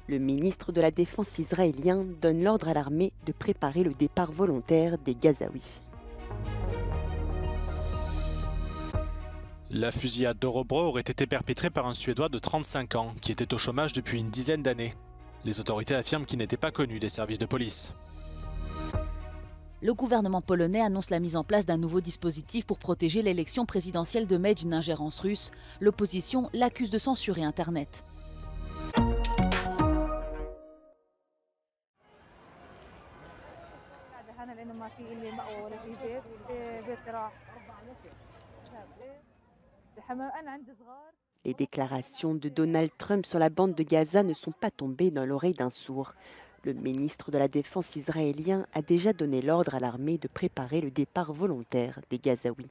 Le ministre de la Défense israélien donne l'ordre à l'armée de préparer le départ volontaire des Gazaouis. La fusillade d'Örebro aurait été perpétrée par un Suédois de 35 ans qui était au chômage depuis une dizaine d'années. Les autorités affirment qu'il n'était pas connu des services de police. Le gouvernement polonais annonce la mise en place d'un nouveau dispositif pour protéger l'élection présidentielle de mai d'une ingérence russe. L'opposition l'accuse de censurer Internet. Les déclarations de Donald Trump sur la bande de Gaza ne sont pas tombées dans l'oreille d'un sourd. Le ministre de la Défense israélien a déjà donné l'ordre à l'armée de préparer le départ volontaire des Gazaouis.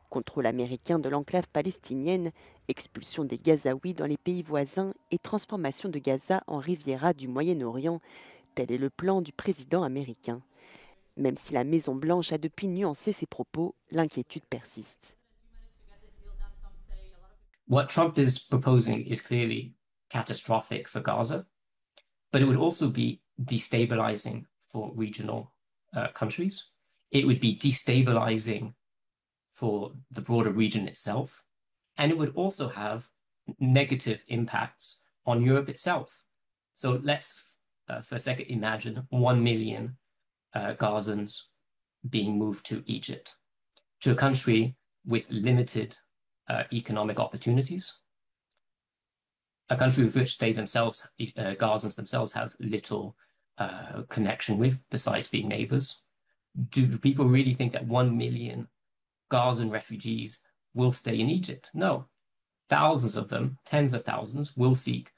Contrôle américain de l'enclave palestinienne, expulsion des Gazaouis dans les pays voisins et transformation de Gaza en Riviera du Moyen-Orient, tel est le plan du président américain. Même si la Maison-Blanche a depuis nuancé ses propos, l'inquiétude persiste. What Trump is proposing is clearly catastrophic for Gaza, but it would also be destabilizing for regional countries. It would be destabilizing for the broader region itself, and it would also have negative impacts on Europe itself. So let's for a second imagine 1 million Gazans being moved to Egypt, to a country with limited economic opportunities, a country with which they themselves, Gazans themselves, have little connection with, besides being neighbors. Do people really think that 1 million Gazan refugees will stay in Egypt? No. Thousands of them, tens of thousands, will seek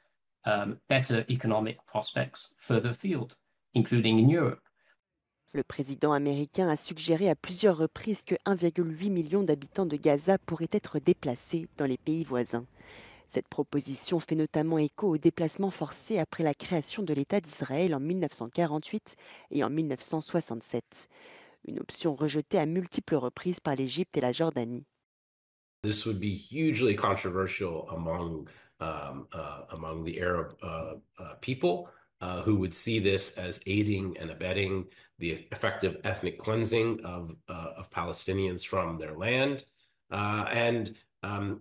better economic prospects further afield, including in Europe. Le président américain a suggéré à plusieurs reprises que 1,8 million d'habitants de Gaza pourraient être déplacés dans les pays voisins. Cette proposition fait notamment écho aux déplacements forcés après la création de l'État d'Israël en 1948 et en 1967. Une option rejetée à multiples reprises par l'Égypte et la Jordanie. This would be hugely controversial among the Arab people who would see this as aiding and abetting the effective ethnic cleansing of Palestinians from their land. And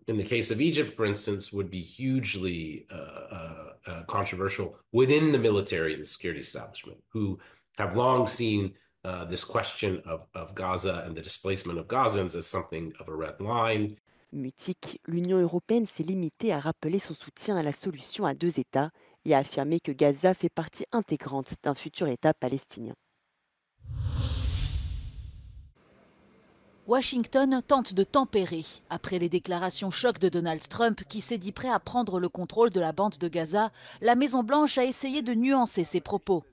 in the case of Egypt, for instance, would be hugely controversial within the military and the security establishment, who have long seen this question of Gaza and the displacement of Gazans as something of a red line. Mutique, l'Union européenne s'est limitée à rappeler son soutien à la solution à deux États et à affirmer que Gaza fait partie intégrante d'un futur État palestinien. Washington tente de tempérer après les déclarations choc de Donald Trump qui s'est dit prêt à prendre le contrôle de la bande de Gaza. La Maison-Blanche a essayé de nuancer ses propos.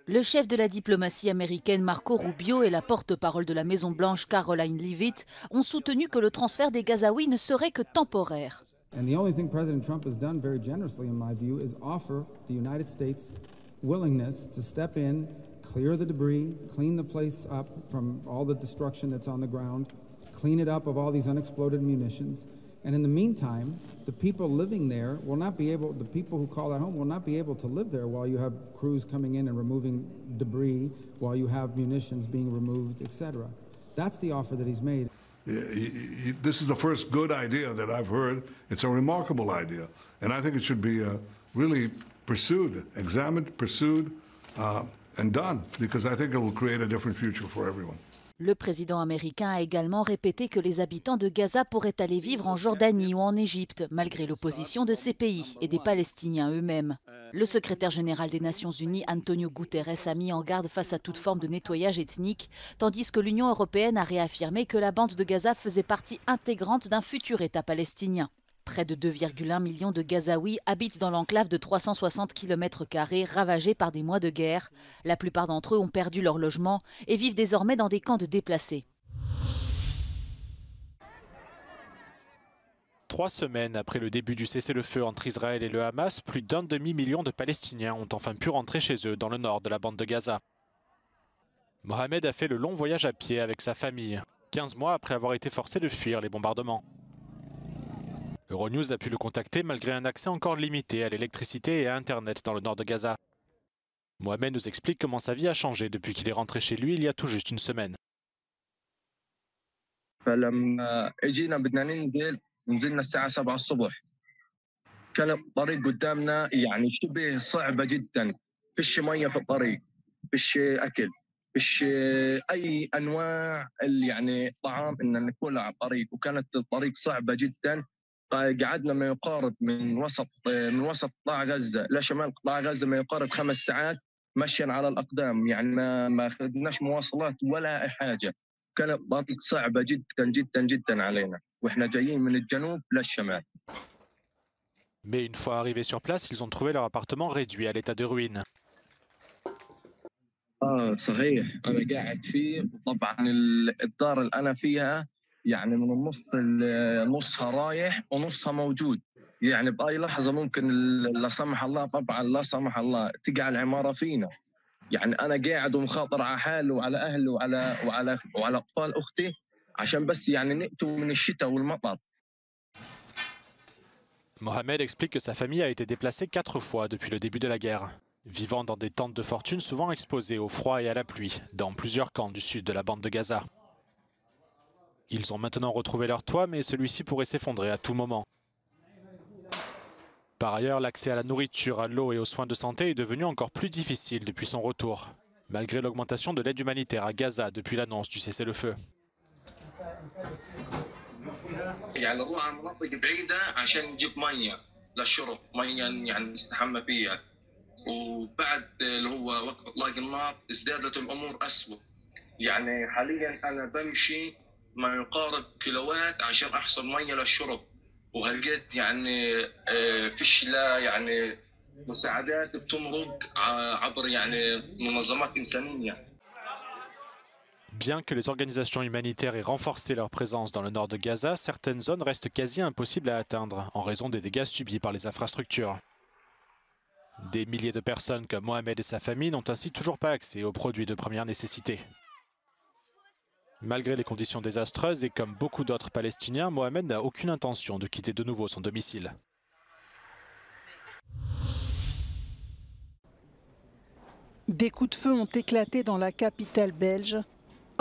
Le chef de la diplomatie américaine Marco Rubio et la porte-parole de la Maison-Blanche Caroline Leavitt ont soutenu que le transfert des Gazaouis ne serait que temporaire. And the only thing President Trump has done very generously, in my view, is offer the United States willingness to step in, clear the debris, clean the place up from all the destruction that's on the ground, clean it up of all these unexploded munitions. And in the meantime, the people living there will not be able, the people who call that home will not be able to live there while you have crews coming in and removing debris, while you have munitions being removed, etc. That's the offer that he's made. This is the first good idea that I've heard. It's a remarkable idea. And I think it should be really pursued, examined, pursued, and done, because I think it will create a different future for everyone. Le président américain a également répété que les habitants de Gaza pourraient aller vivre en Jordanie ou en Égypte, malgré l'opposition de ces pays et des Palestiniens eux-mêmes. Le secrétaire général des Nations Unies, Antonio Guterres, a mis en garde face à toute forme de nettoyage ethnique, tandis que l'Union européenne a réaffirmé que la bande de Gaza faisait partie intégrante d'un futur État palestinien. Près de 2,1 millions de Gazaouis habitent dans l'enclave de 360 km² ravagée par des mois de guerre. La plupart d'entre eux ont perdu leur logement et vivent désormais dans des camps de déplacés. 3 semaines après le début du cessez-le-feu entre Israël et le Hamas, plus d'1,5 million de Palestiniens ont enfin pu rentrer chez eux dans le nord de la bande de Gaza. Mohamed a fait le long voyage à pied avec sa famille, 15 mois après avoir été forcé de fuir les bombardements. Euronews a pu le contacter malgré un accès encore limité à l'électricité et à Internet dans le nord de Gaza. Mohamed nous explique comment sa vie a changé depuis qu'il est rentré chez lui il y a tout juste une semaine. فلما اجينا بدنا ننزل نزلنا الساعة 7 الصبح. كان الطريق قدامنا يعني شبه صعبة جدا، فيش مية في الطريق، فيش أكل، فيش أي أنواع يعني طعام إن ناكلها على الطريق، وكانت الطريق صعبة جدا. قعدنا ما يقارب من وسط قطاع غزة لشمال قطاع غزة ما يقارب 5 ساعات مشيا على الأقدام، يعني ما أخذناش مواصلات ولا أي حاجة. كانت طريق صعبة جدا جدا جدا علينا واحنا جايين من الجنوب للشمال. Mais une fois arrivés sur place, ils ont trouvé leur appartement réduit à l'état de ruine. صحيح أنا قاعد فيه، وطبعا الدار اللي أنا فيها يعني من النص نصها رايح ونصها موجود، يعني بأي لحظة ممكن لا سمح الله طبعا لا سمح الله تقع العمارة فينا. يعني أنا قاعد ومخاطر على حالي وعلى أهلي وعلى أطفال أختي عشان بس يعني نقتوا من الشتاء والمطر. Mohamed explique que sa famille a été déplacée 4 fois depuis le début de la guerre, vivant dans des tentes de fortune souvent exposées au froid et à la pluie, dans plusieurs camps du sud de la bande de Gaza. Ils ont maintenant retrouvé leur toit, mais celui-ci pourrait s'effondrer à tout moment. Par ailleurs, l'accès à la nourriture, à l'eau et aux soins de santé est devenu encore plus difficile depuis son retour, malgré l'augmentation de l'aide humanitaire à Gaza depuis l'annonce du cessez-le-feu. يعني نروح مناطق بعيدة عشان نجيب مية للشرب، مية يعني نستحمى فيها، وبعد اللي هو وقف إطلاق النار ازدادت الأمور أسوأ. يعني حاليا أنا بمشي ما يقارب كيلوات عشان أحصل مية للشرب، وهلقيت يعني فيش لا يعني مساعدات بتمرق عبر يعني منظمات إنسانية. Bien que les organisations humanitaires aient renforcé leur présence dans le nord de Gaza, certaines zones restent quasi impossibles à atteindre en raison des dégâts subis par les infrastructures. Des milliers de personnes comme Mohamed et sa famille n'ont ainsi toujours pas accès aux produits de première nécessité. Malgré les conditions désastreuses et comme beaucoup d'autres Palestiniens, Mohamed n'a aucune intention de quitter de nouveau son domicile. Des coups de feu ont éclaté dans la capitale belge.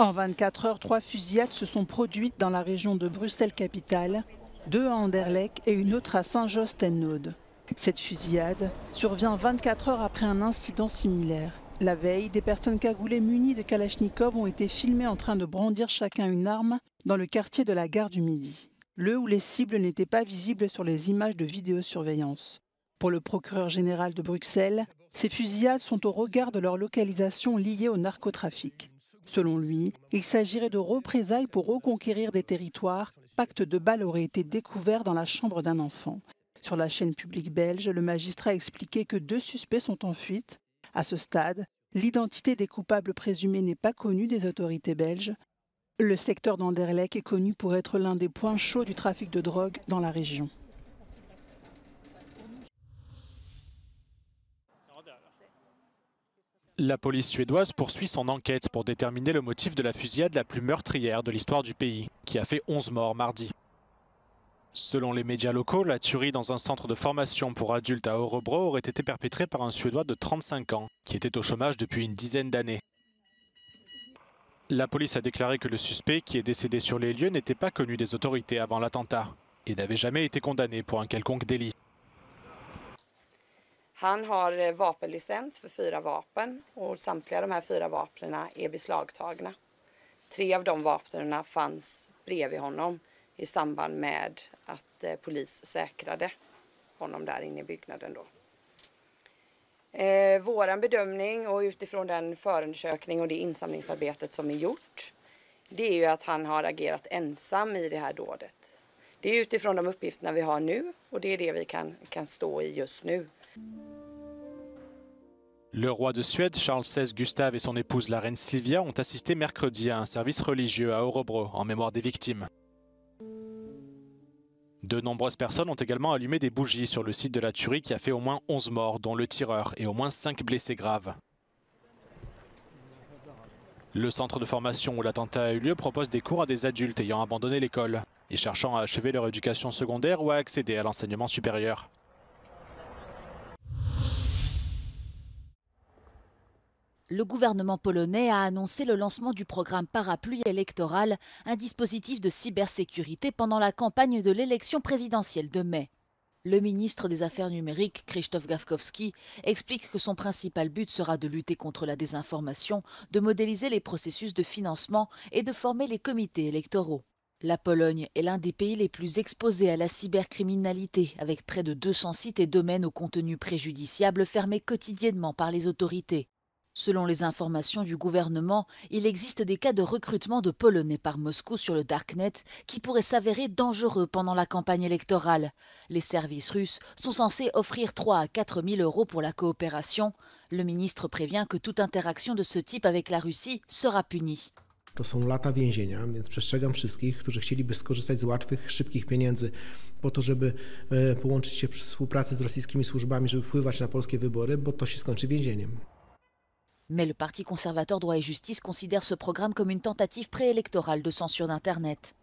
En 24 heures, 3 fusillades se sont produites dans la région de Bruxelles-Capitale, 2 à Anderlecht et une autre à Saint-Jost-en-Noode. Cette fusillade survient 24 heures après un incident similaire. La veille, des personnes cagoulées munies de Kalachnikov ont été filmées en train de brandir chacun une arme dans le quartier de la gare du Midi. Le où les cibles n'étaient pas visibles sur les images de vidéosurveillance. Pour le procureur général de Bruxelles, ces fusillades sont au regard de leur localisation liée au narcotrafic. Selon lui, il s'agirait de représailles pour reconquérir des territoires. Pacte de balles aurait été découvert dans la chambre d'un enfant. Sur la chaîne publique belge, le magistrat a expliqué que 2 suspects sont en fuite. À ce stade, l'identité des coupables présumés n'est pas connue des autorités belges. Le secteur d'Anderlecht est connu pour être l'un des points chauds du trafic de drogue dans la région. La police suédoise poursuit son enquête pour déterminer le motif de la fusillade la plus meurtrière de l'histoire du pays, qui a fait 11 morts mardi. Selon les médias locaux, la tuerie dans un centre de formation pour adultes à Örebro aurait été perpétrée par un Suédois de 35 ans, qui était au chômage depuis une dizaine d'années. La police a déclaré que le suspect, qui est décédé sur les lieux, n'était pas connu des autorités avant l'attentat et n'avait jamais été condamné pour un quelconque délit. Han har vapenlicens för 4 vapen och samtliga de här 4 vapnen är beslagtagna. 3 av de vapnen fanns bredvid honom i samband med att polis säkrade honom där inne i byggnaden då. Våran bedömning och utifrån den förundersökning och det insamlingsarbetet som är gjort, det är ju att han har agerat ensam i det här dådet. Det är utifrån de uppgifterna vi har nu och det är det vi kan stå i just nu. Le roi de Suède, Charles XVI Gustave et son épouse la reine Silvia ont assisté mercredi à un service religieux à Örebro en mémoire des victimes. De nombreuses personnes ont également allumé des bougies sur le site de la tuerie qui a fait au moins 11 morts, dont le tireur, et au moins 5 blessés graves. Le centre de formation où l'attentat a eu lieu propose des cours à des adultes ayant abandonné l'école. et cherchant à achever leur éducation secondaire ou à accéder à l'enseignement supérieur. Le gouvernement polonais a annoncé le lancement du programme Parapluie électoral, un dispositif de cybersécurité pendant la campagne de l'élection présidentielle de mai. Le ministre des Affaires numériques, Krzysztof Gawkowski, explique que son principal but sera de lutter contre la désinformation, de modéliser les processus de financement et de former les comités électoraux. La Pologne est l'un des pays les plus exposés à la cybercriminalité, avec près de 200 sites et domaines au contenu préjudiciable fermés quotidiennement par les autorités. Selon les informations du gouvernement, il existe des cas de recrutement de Polonais par Moscou sur le Darknet qui pourraient s'avérer dangereux pendant la campagne électorale. Les services russes sont censés offrir 3 à 4 000 euros pour la coopération. Le ministre prévient que toute interaction de ce type avec la Russie sera punie. To są lata więzienia, więc przestrzegam wszystkich, którzy chcieliby skorzystać z łatwych, szybkich pieniędzy po to, żeby połączyć się przy współpracy z rosyjskimi służbami, żeby wpływać na polskie wybory, bo to się skończy więzieniem. Mais le Parti conservateur Droit et Justice considère ce programme comme une tentative préélectorale de censure d'Internet.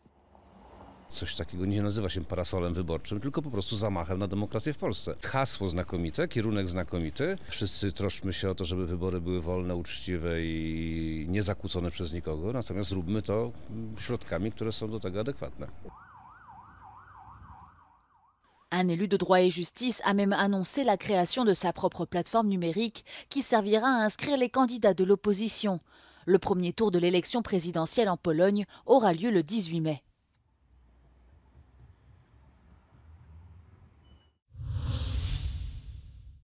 Coś takiego nie nazywa się parasolem wyborczym, tylko po prostu zamachem na demokrację w Polsce. Hasło znakomite, kierunek znakomity. Wszyscy troszczmy się o to, żeby wybory były wolne, uczciwe i niezakłócone przez nikogo, natomiast zróbmy to środkami, które są do tego adekwatne. Un élu de Droit et Justice a même annoncé la création de sa propre plateforme numérique qui servira à inscrire les candidats de l'opposition. Le premier tour de l'élection présidentielle en Pologne aura lieu le 18 mai.